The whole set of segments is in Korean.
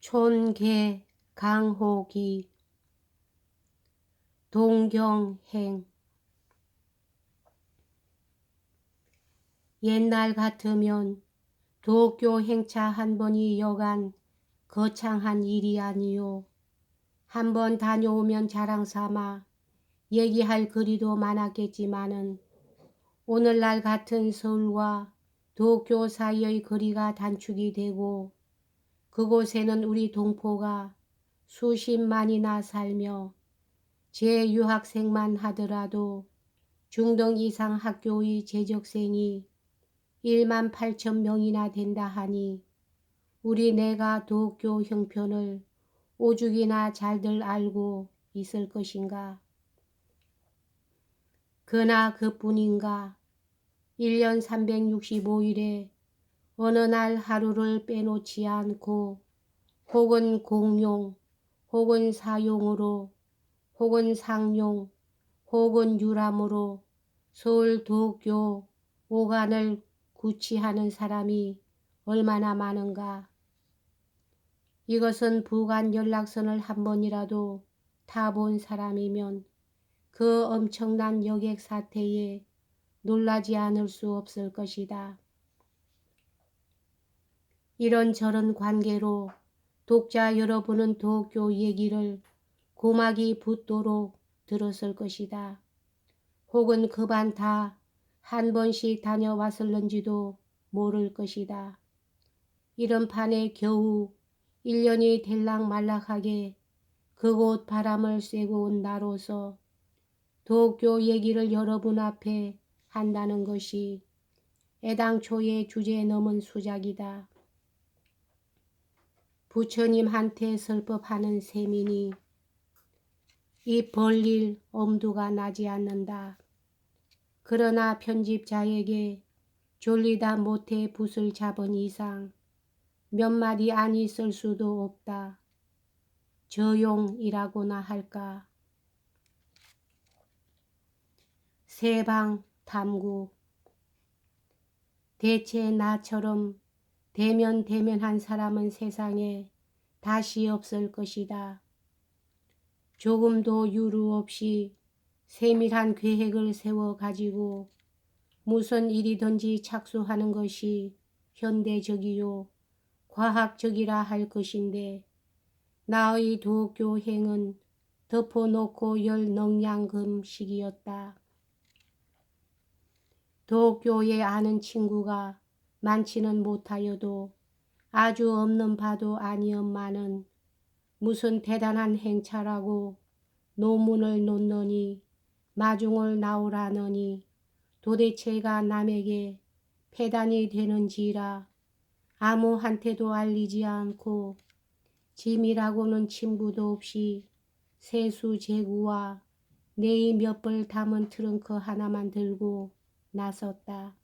촌개 강호기 동경행. 옛날 같으면 도교 행차 한 번이 여간 거창한 일이 아니요. 한 번 다녀오면 자랑삼아 얘기할 거리도 많았겠지만은 오늘날 같은 서울과 도쿄 사이의 거리가 단축이 되고 그곳에는 우리 동포가 수십만이나 살며 재유학생만 하더라도 중등 이상 학교의 재적생이 1만 8천 명이나 된다 하니 우리 내가 도쿄 형편을 오죽이나 잘들 알고 있을 것인가. 그나 그뿐인가. 1년 365일에 어느 날 하루를 빼놓지 않고 혹은 공용 혹은 사용으로 혹은 상용 혹은 유람으로 서울 도쿄 오간을 구치하는 사람이 얼마나 많은가. 이것은 부간 연락선을 한 번이라도 타본 사람이면 그 엄청난 여객 사태에 놀라지 않을 수 없을 것이다. 이런저런 관계로 독자 여러분은 도쿄 얘기를 고막이 붓도록 들었을 것이다. 혹은 그반 다 한 번씩 다녀왔을런지도 모를 것이다. 이런 판에 겨우 1년이 될락말락하게 그곳 바람을 쐬고 온 나로서 도쿄 얘기를 여러분 앞에 한다는 것이 애당초의 주제에 넘은 수작이다. 부처님한테 설법하는 셈이니 입 벌릴 엄두가 나지 않는다. 그러나 편집자에게 졸리다 못해 붓을 잡은 이상 몇 마디 아니 쓸 수도 없다. 저용이라고나 할까. 세방 탐구. 대체 나처럼 대면한 사람은 세상에 다시 없을 것이다. 조금도 유루 없이 세밀한 계획을 세워가지고 무슨 일이든지 착수하는 것이 현대적이요 과학적이라 할 것인데 나의 도교행은 덮어놓고 열 능량금식이었다. 도교에 아는 친구가 많지는 못하여도 아주 없는 바도 아니었마는 무슨 대단한 행차라고 논문을 놓느니 마중을 나오라느니 도대체가 남에게 폐단이 되는지라 아무한테도 알리지 않고 짐이라고는 친구도 없이 세수제구와 네이 몇 벌 담은 트렁크 하나만 들고 나섰다.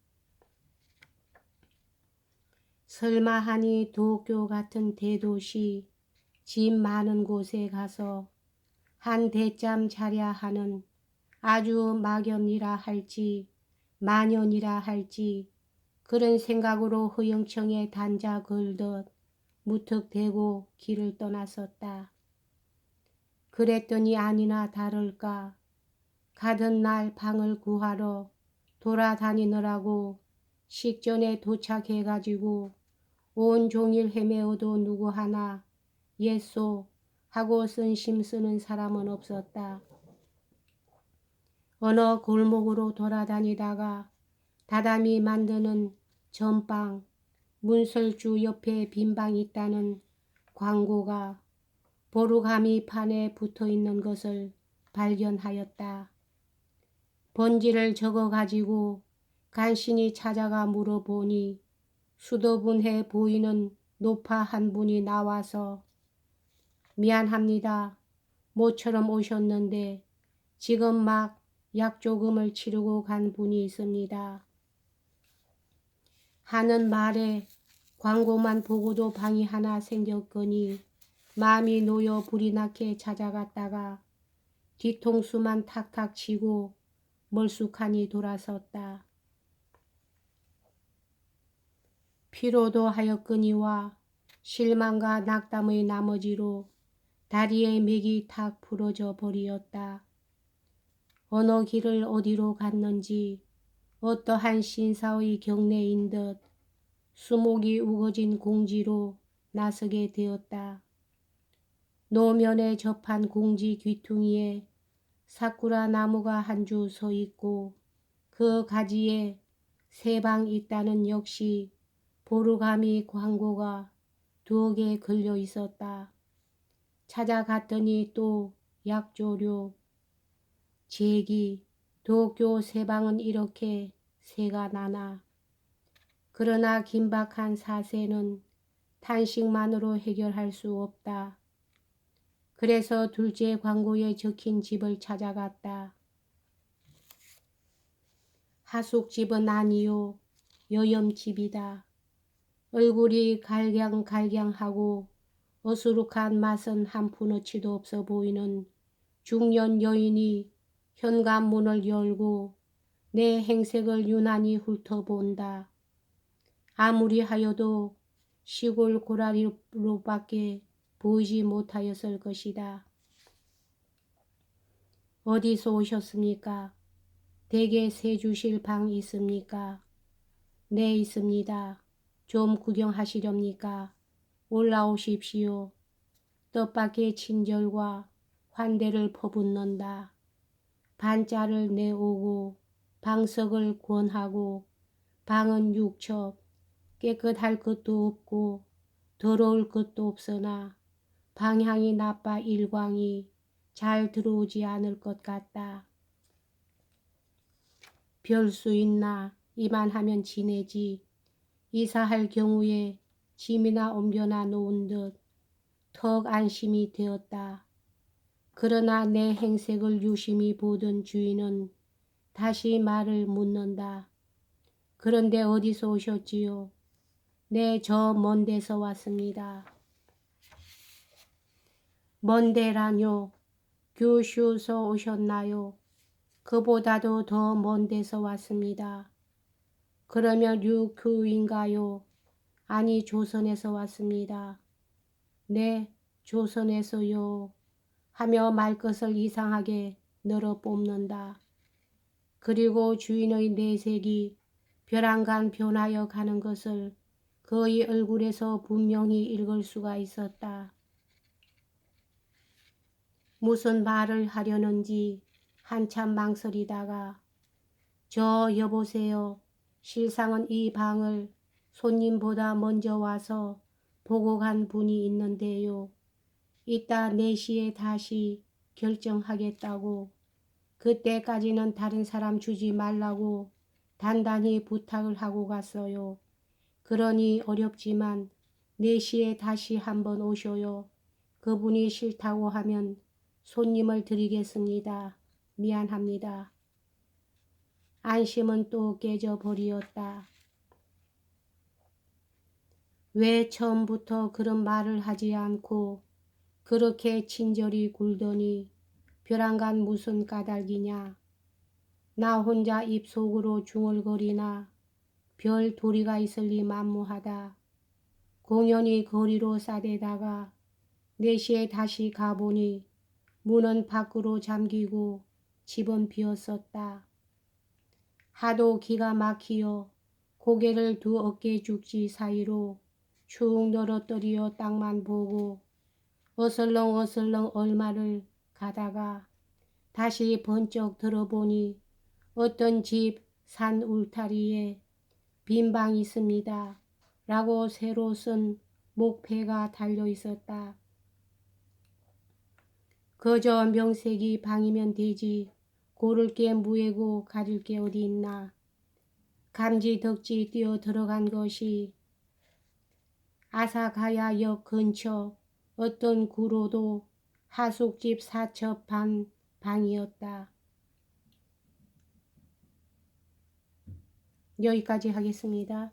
설마 하니 도쿄 같은 대도시 짐 많은 곳에 가서 한 대짬 자랴 하는 아주 막연이라 할지 만연이라 할지 그런 생각으로 허영청에 단자 걸듯 무턱대고 길을 떠났었다. 그랬더니 아니나 다를까 가던 날 방을 구하러 돌아다니느라고 식전에 도착해가지고 온종일 헤매어도 누구 하나 예쏘 하고 쓴심 쓰는 사람은 없었다. 어느 골목으로 돌아다니다가 다담이 만드는 전방 문설주 옆에 빈방 있다는 광고가 보루감이 판에 붙어있는 것을 발견하였다. 번지를 적어가지고 간신히 찾아가 물어보니 수더분해 보이는 노파 한 분이 나와서 미안합니다. 모처럼 오셨는데 지금 막 약조금을 치르고 간 분이 있습니다. 하는 말에 광고만 보고도 방이 하나 생겼거니 마음이 놓여 불이 나게 찾아갔다가 뒤통수만 탁탁 치고 멀쑥하니 돌아섰다. 피로도 하였거니와 실망과 낙담의 나머지로 다리의 맥이 탁 부러져 버리었다. 어느 길을 어디로 갔는지 어떠한 신사의 경례인 듯 수목이 우거진 공지로 나서게 되었다. 노면에 접한 공지 귀퉁이에 사쿠라 나무가 한 주 서 있고 그 가지에 세 방 있다는 역시 보루가미 광고가 2개 걸려 있었다. 찾아갔더니 또 약조료, 제기, 도쿄 세 방은 이렇게 새가 나나. 그러나 긴박한 사세는 탄식만으로 해결할 수 없다. 그래서 둘째 광고에 적힌 집을 찾아갔다. 하숙집은 아니요, 여염집이다. 얼굴이 갈경갈경하고 어수룩한 맛은 한 푼어치도 없어 보이는 중년 여인이 현관문을 열고 내 행색을 유난히 훑어본다. 아무리 하여도 시골 고라니로밖에 보이지 못하였을 것이다. 어디서 오셨습니까? 댁에 새 주실 방 있습니까? 네, 있습니다. 좀 구경하시렵니까? 올라오십시오. 뜻밖의 친절과 환대를 퍼붓는다. 반짜를 내오고 방석을 권하고 방은 육첩, 깨끗할 것도 없고 더러울 것도 없으나 방향이 나빠 일광이 잘 들어오지 않을 것 같다. 별 수 있나, 이만하면 지내지. 이사할 경우에 짐이나 옮겨놔 놓은 듯 턱 안심이 되었다. 그러나 내 행색을 유심히 보던 주인은 다시 말을 묻는다. 그런데 어디서 오셨지요? 네, 저 먼 데서 왔습니다. 먼 데라뇨? 규슈서 오셨나요? 그보다도 더 먼 데서 왔습니다. 그러면 류큐인가요? 아니, 조선에서 왔습니다. 네, 조선에서요. 하며 말끝을 이상하게 늘어 뽑는다. 그리고 주인의 내색이 벼랑간 변하여 가는 것을 그의 얼굴에서 분명히 읽을 수가 있었다. 무슨 말을 하려는지 한참 망설이다가 저 여보세요. 실상은 이 방을 손님보다 먼저 와서 보고 간 분이 있는데요. 이따 4시에 다시 결정하겠다고. 그때까지는 다른 사람 주지 말라고 단단히 부탁을 하고 갔어요. 그러니 어렵지만 4시에 다시 한번 오셔요. 그분이 싫다고 하면 손님을 드리겠습니다. 미안합니다. 안심은 또 깨져버리었다. 왜 처음부터 그런 말을 하지 않고 그렇게 친절히 굴더니 벼랑간 무슨 까닭이냐. 나 혼자 입속으로 중얼거리나 별 도리가 있을 리 만무하다. 공연히 거리로 싸대다가 4시에 다시 가보니 문은 밖으로 잠기고 집은 비었었다. 하도 기가 막히어 고개를 두 어깨 죽지 사이로 축 늘어뜨리어 땅만 보고 어슬렁어슬렁 얼마를 가다가 다시 번쩍 들어보니 어떤 집 산 울타리에 빈 방 있습니다. 라고 새로 쓴 목패가 달려 있었다. 그저 명색이 방이면 되지 고를 게 무해고 가릴 게 어디 있나. 감지덕지 뛰어 들어간 것이 아사가야역 근처 어떤 구로도 하숙집 사첩 반 방이었다. 여기까지 하겠습니다.